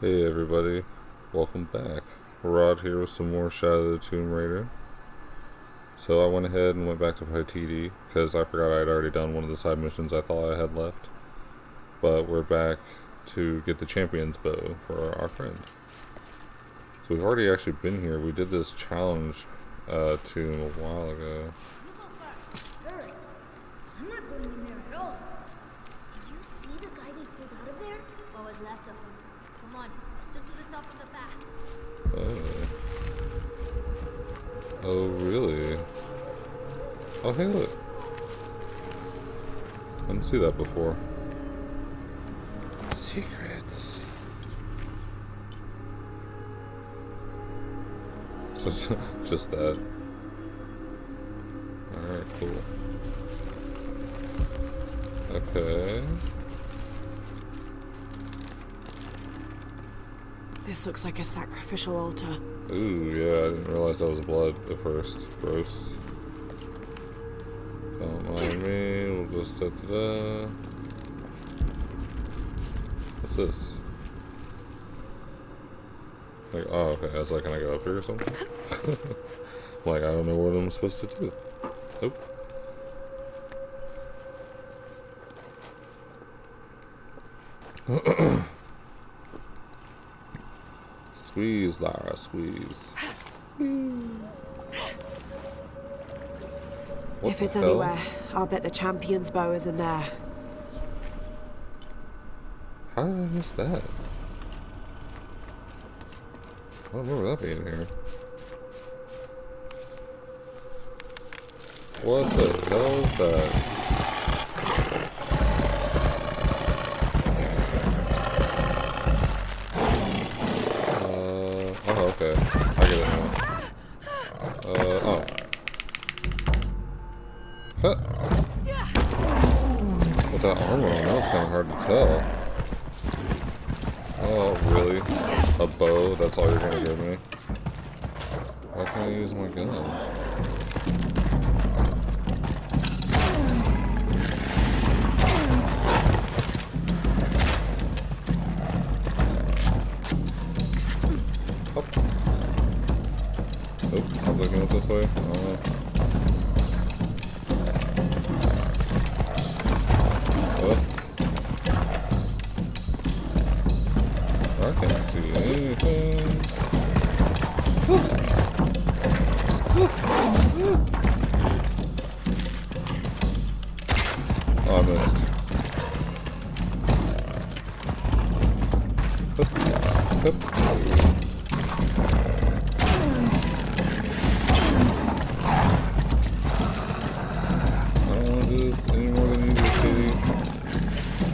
Hey everybody, welcome back. Horaud here with some more Shadow of the Tomb Raider. So I went ahead and went back to play TD because I forgot I had already done one of the side missions I thought I had left. But we're back to get the champion's bow for our friend. So we've already actually been here. We did this challenge tomb a while ago. You go first. I'm not going in there at all. Did you see the guy they pulled out of there? What was left of him? Come on, just to the top of the path. Oh really? Oh hey look. I didn't see that before. Secrets. So just that. Alright, cool. Okay. This looks like a sacrificial altar. Ooh, yeah, I didn't realize that was blood at first. Gross. Don't mind me, we'll just da-da-da. What's this? Like, oh, okay, I was like, can I go up here or something? Like, I don't know what I'm supposed to do. Oh. Squeeze, Lara, squeeze. If it's anywhere, I'll bet the champion's bow is in there. How did I miss that? I don't remember that being here. What the hell is that? Oh, okay. I get it now. Oh. Huh. With that armor on, that was kind of hard to tell. Oh, really? A bow? That's all you're gonna give me? Why can't I use my gun? Oh. Nope, sounds like it went this way. I can't see anything. Oh, I missed. I don't want to do this any more than you do, kitty.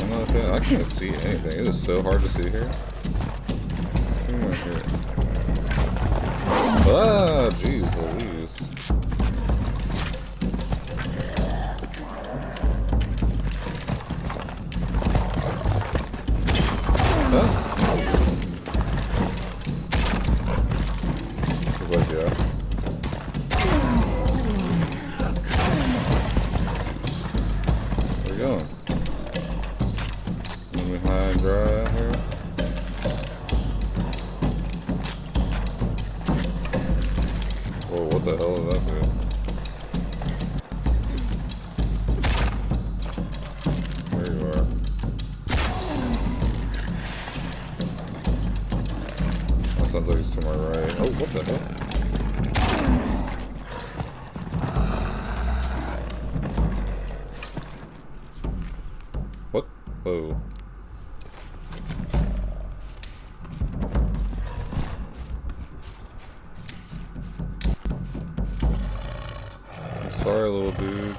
I'm not a fan. I can't see anything. It is so hard to see here. Ah, jeez Louise. Huh? He's like, yeah. Where you going? Let me high and dry out here. Whoa, what the hell is that dude? There you are. That sounds like it's to my right. Oh, what the hell? What? Oh. Sorry, little dude.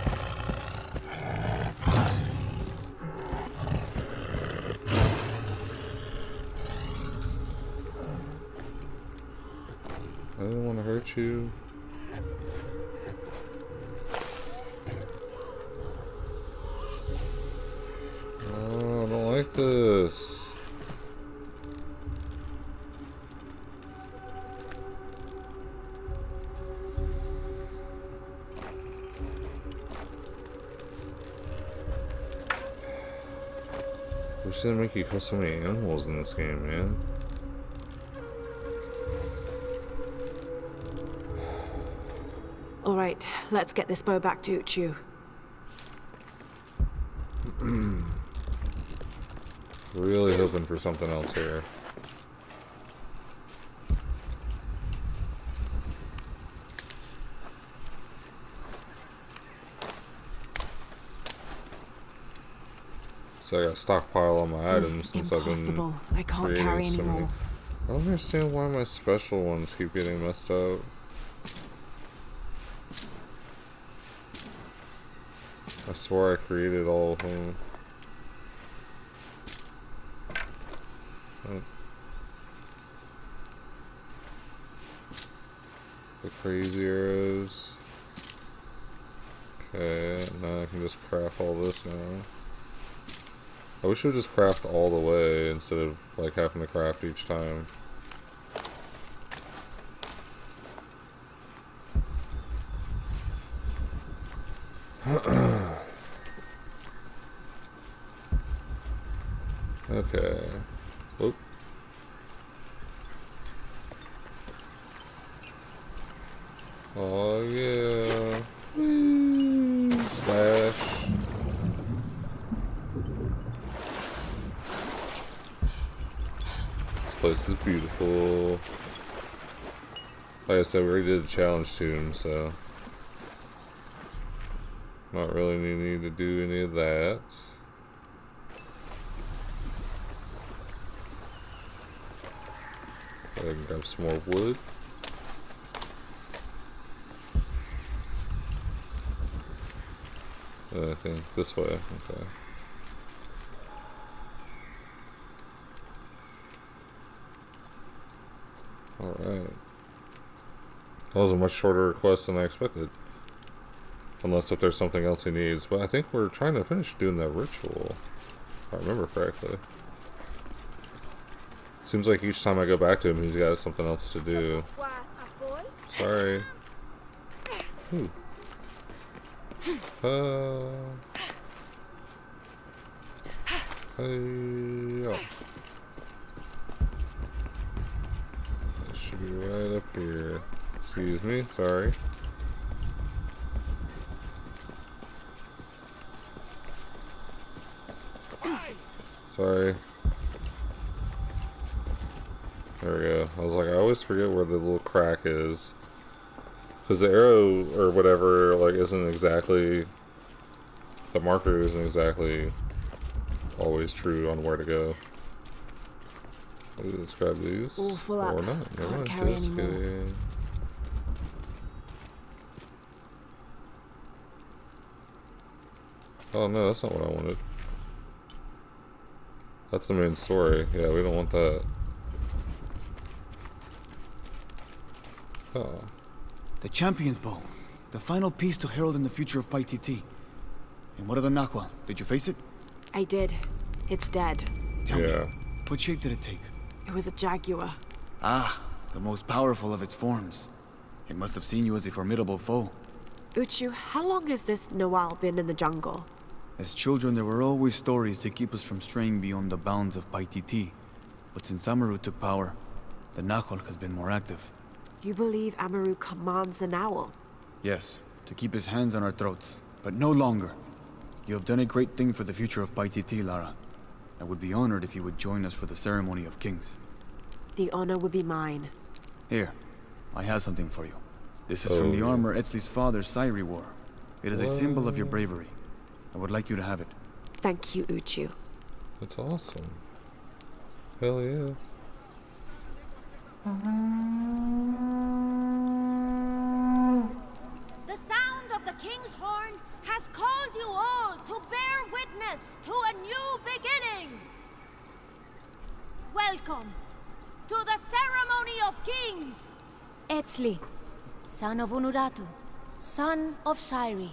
I didn't want to hurt you. Oh, I don't like this. We shouldn't make you kill so many animals in this game, man. Alright, let's get this bow back to Uchu. Really hoping for something else here. So I got to stockpile all my items since Impossible. I've I can't been carry creating so many. anymore. I don't understand why my special ones keep getting messed up. I swore I created all of them. Oh. The crazy arrows. Okay, now I can just craft all this now. I wish I would just craft all the way instead of like having to craft each time. Okay. Whoop. Oh yeah. Whee! Smash. This place is beautiful. Like I said, we already did the challenge tomb, so not really need to do any of that. I can grab some more wood. I think this way. Okay. Alright. That was a much shorter quest than I expected. Unless if there's something else he needs. But I think we're trying to finish doing that ritual. If I remember correctly. Seems like each time I go back to him, he's got something else to do. Sorry. Ooh. Hey, oh. This should be right up here. Excuse me, sorry. Sorry. There we go. I was like, I always forget where the little crack is. Because the arrow or whatever, like, isn't exactly... The marker isn't exactly always true on where to go. Let's grab these. All full up. Or not. Never Can't mind. carry Just anymore. kidding. Oh no, that's not what I wanted. That's the main story. Yeah, we don't want that. Oh. The Champion's Bow. The final piece to herald in the future of Paititi. And what of the Nahual? Did you face it? I did. It's dead. Tell Yeah. me, what shape did it take? It was a jaguar. Ah, the most powerful of its forms. It must have seen you as a formidable foe. Uchu, how long has this Noal been in the jungle? As children, there were always stories to keep us from straying beyond the bounds of Paititi. But since Amaru took power, the Nahual has been more active. You believe Amaru commands the Noal? Yes, to keep his hands on our throats, but no longer. You have done a great thing for the future of Paititi, Lara. I would be honored if you would join us for the ceremony of kings. The honor would be mine. Here, I have something for you. This is from the armor Etzli's father, Sairi, wore. It is a symbol of your bravery. I would like you to have it. Thank you, Uchu. That's awesome. Hell yeah. The sound of the king's horn has called you all to bear witness to a new beginning. Welcome to the ceremony of kings. Etzli, son of Unuratu, son of Sairi,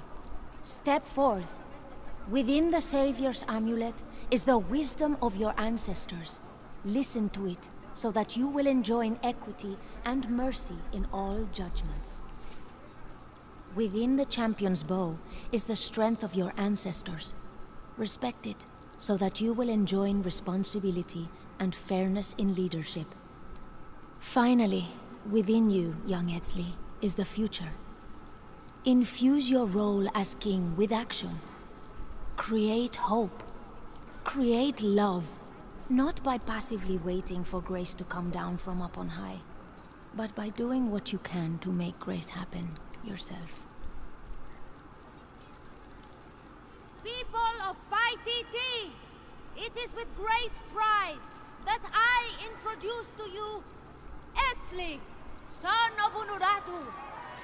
step forth. Within the Savior's amulet is the wisdom of your ancestors. Listen to it, so that you will enjoin equity and mercy in all judgments. Within the Champion's Bow is the strength of your ancestors. Respect it, so that you will enjoin responsibility and fairness in leadership. Finally, within you, young Etzli, is the future. Infuse your role as king with action. Create hope. Create love. Not by passively waiting for grace to come down from up on high, but by doing what you can to make grace happen yourself. People of Paititi, it is with great pride that I introduce to you Etzli, son of Unuratu,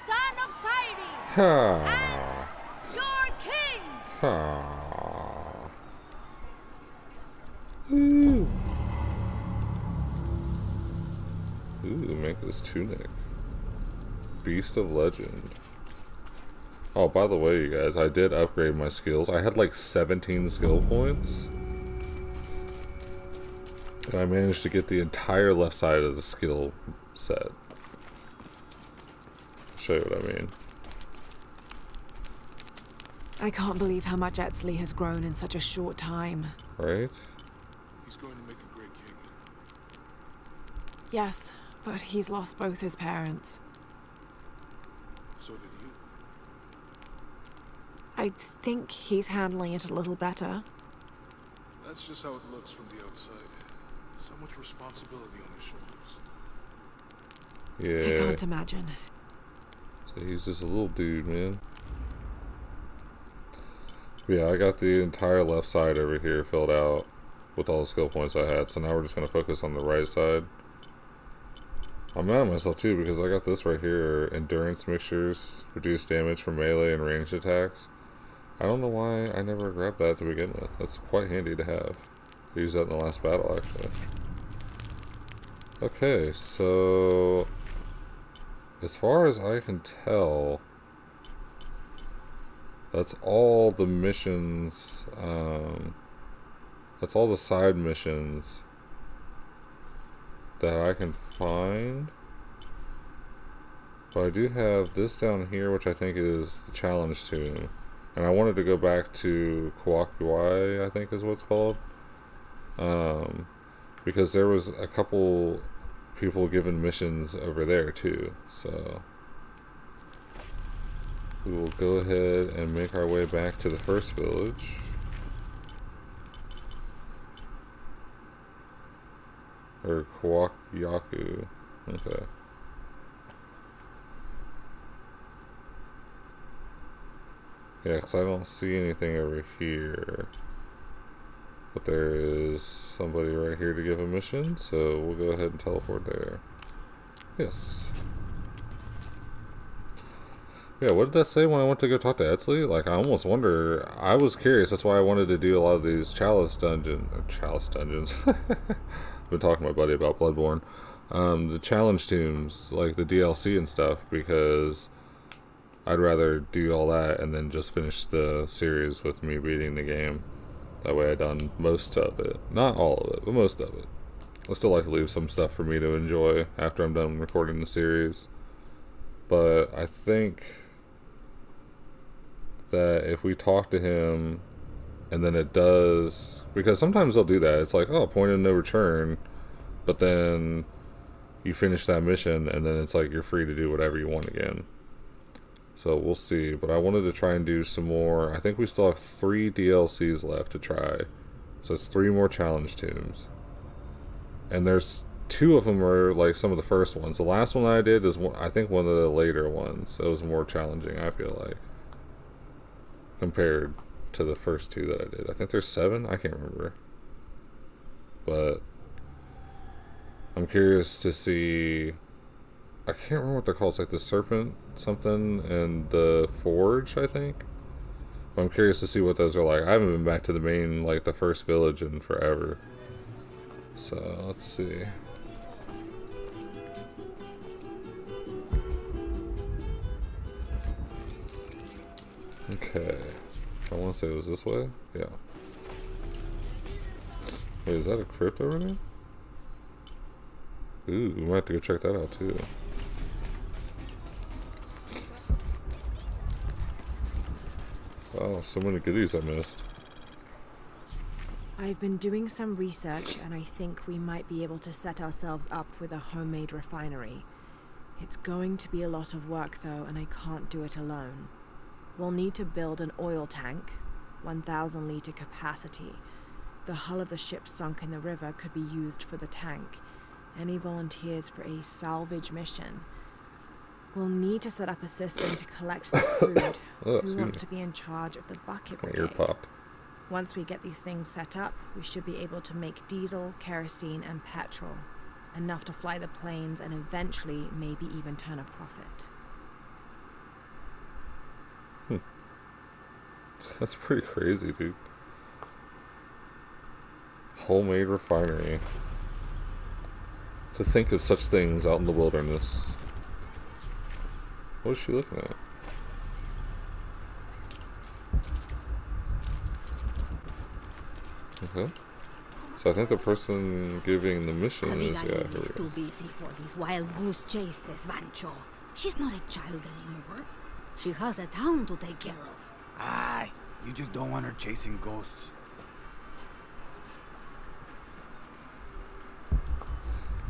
son of Sairi, and your king! Ooh, make this tunic. Beast of Legend. Oh, by the way, you guys, I did upgrade my skills. I had like 17 skill points. And I managed to get the entire left side of the skill set. Show you what I mean. I can't believe how much Etzli has grown in such a short time. Right? He's going to make a great king. Yes, but he's lost both his parents. So did you. I think he's handling it a little better. That's just how it looks from the outside. So much responsibility on his shoulders. Yeah. I can't imagine. So he's just a little dude, man. Yeah, I got the entire left side over here filled out with all the skill points I had. So now we're just going to focus on the right side. I'm mad at myself too because I got this right here. Endurance mixtures, reduce damage from melee and ranged attacks. I don't know why I never grabbed that to begin with. That's quite handy to have. I used that in the last battle actually. Okay, so as far as I can tell, that's all the missions, that's all the side missions that I can find. But I do have this down here, which I think is the challenge tomb. And I wanted to go back to Kawakuai, I think is what it's called. Because there was a couple people given missions over there too, so we will go ahead and make our way back to the first village. Or Kawakyaku. Okay. Yeah, because I don't see anything over here. But there is somebody right here to give a mission, so we'll go ahead and teleport there. Yes. Yeah, what did that say when I went to go talk to Etzli? Like, I almost wonder. I was curious. That's why I wanted to do a lot of these chalice dungeons. I've been talking to my buddy about Bloodborne. The challenge tombs, like the DLC and stuff, because I'd rather do all that and then just finish the series with me beating the game. That way I've done most of it. Not all of it, but most of it. I still like to leave some stuff for me to enjoy after I'm done recording the series. But I think that if we talk to him and then it does, because sometimes they'll do that. It's like, oh, point of no return, but then you finish that mission and then it's like you're free to do whatever you want again. So we'll see, but I wanted to try and do some more. I think we still have 3 DLCs left to try. So it's 3 more challenge tombs. And there's 2 of them are like some of the first ones. The last one I did is I think one of the later ones. So it was more challenging, I feel like, compared to the first 2 that I did. I think there's 7, I can't remember. But I'm curious to see. I can't remember what they're called. It's like the Serpent something and the Forge, I think. But I'm curious to see what those are like. I haven't been back to the main, like the first village in forever. So, let's see. Okay. I want to say it was this way? Yeah. Wait, is that a crypt over there? Ooh, we might have to go check that out too. Wow, so many goodies I missed. I've been doing some research and I think we might be able to set ourselves up with a homemade refinery. It's going to be a lot of work though, and I can't do it alone. We'll need to build an oil tank, 1,000 litre capacity. The hull of the ship sunk in the river could be used for the tank. Any volunteers for a salvage mission? We'll need to set up a system to collect the crude. Who wants to be in charge of the bucket My ear brigade? popped. Once we get these things set up, we should be able to make diesel, kerosene, and petrol. Enough to fly the planes and eventually maybe even turn a profit. That's pretty crazy, dude. Homemade refinery. To think of such things out in the wilderness. What is she looking at? Okay. So I think the person giving the mission is, yeah, here we is go. too busy for these wild goose chases, Vancho. She's not a child anymore. She has a town to take care of. Aye, you just don't want her chasing ghosts.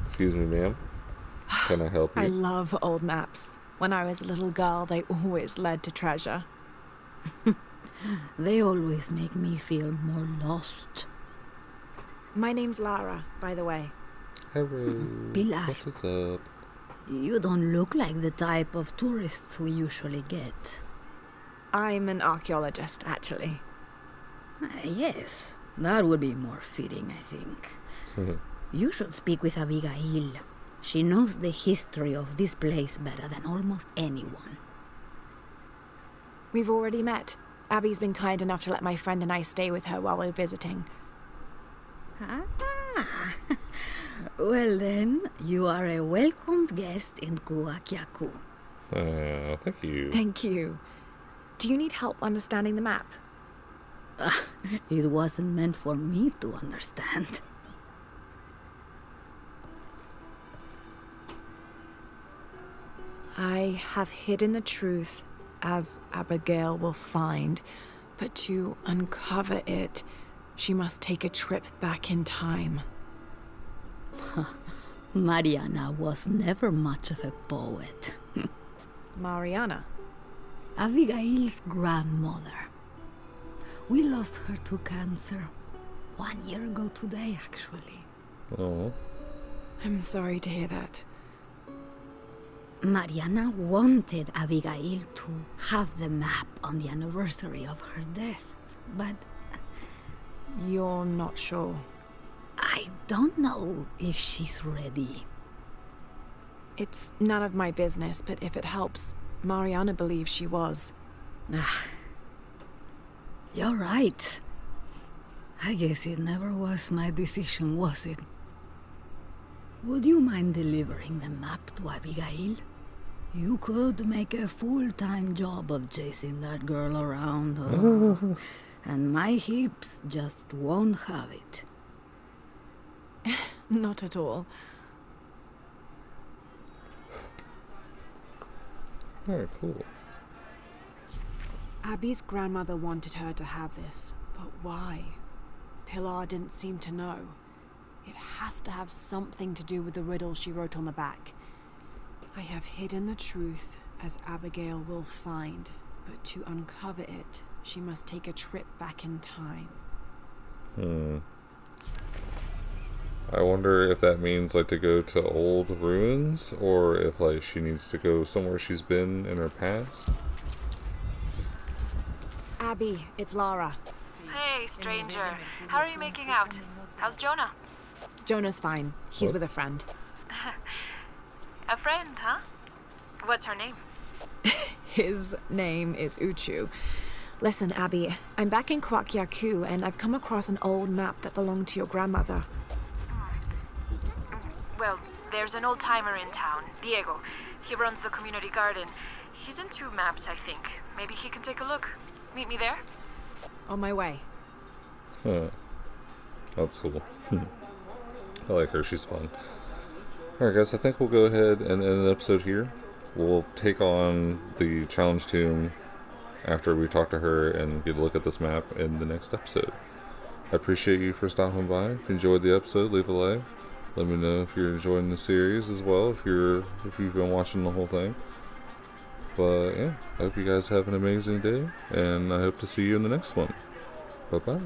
Excuse me, ma'am. Can I help you? I love old maps. When I was a little girl, they always led to treasure. They always make me feel more lost. My name's Lara, by the way. Hello. Pilar. What is up? You don't look like the type of tourists we usually get. I'm an archaeologist, actually. Yes, that would be more fitting, I think. You should speak with Abigail. She knows the history of this place better than almost anyone. We've already met. Abby's been kind enough to let my friend and I stay with her while we're visiting. Ah, well then, you are a welcomed guest in Kuakyaku. Thank you. Thank you. Do you need help understanding the map? It wasn't meant for me to understand. I have hidden the truth, as Abigail will find, but to uncover it, she must take a trip back in time. Mariana was never much of a poet. Mariana? Abigail's grandmother. We lost her to cancer 1 year ago today, actually. Oh. I'm sorry to hear that. Mariana wanted Abigail to have the map on the anniversary of her death, but You're not sure. I don't know if she's ready. It's none of my business, but if it helps, Mariana believes she was. You're right. I guess it never was my decision, was it? Would you mind delivering the map to Abigail? You could make a full-time job of chasing that girl around. And my hips just won't have it. Not at all. Alright, cool. Abby's grandmother wanted her to have this, but why? Pilar didn't seem to know. It has to have something to do with the riddle she wrote on the back. I have hidden the truth, as Abigail will find, but to uncover it, she must take a trip back in time. I wonder if that means like to go to old ruins, or if like she needs to go somewhere she's been in her past. Abby, it's Lara. Hey, stranger. How are you making out? How's Jonah? Jonah's fine. He's What? with a friend. A friend, huh? What's her name? His name is Uchu. Listen, Abby, I'm back in Kwakyaku, and I've come across an old map that belonged to your grandmother. Well, there's an old-timer in town, Diego. He runs the community garden. He's into maps, I think. Maybe he can take a look. Meet me there? On my way. Huh. That's cool. I like her, she's fun. Alright guys, I think we'll go ahead and end the episode here. We'll take on the challenge tomb after we talk to her and get a look at this map in the next episode. I appreciate you for stopping by. If you enjoyed the episode, leave a like. Let me know if you're enjoying the series as well, if you've been watching the whole thing. But yeah, I hope you guys have an amazing day, and I hope to see you in the next one. Bye bye.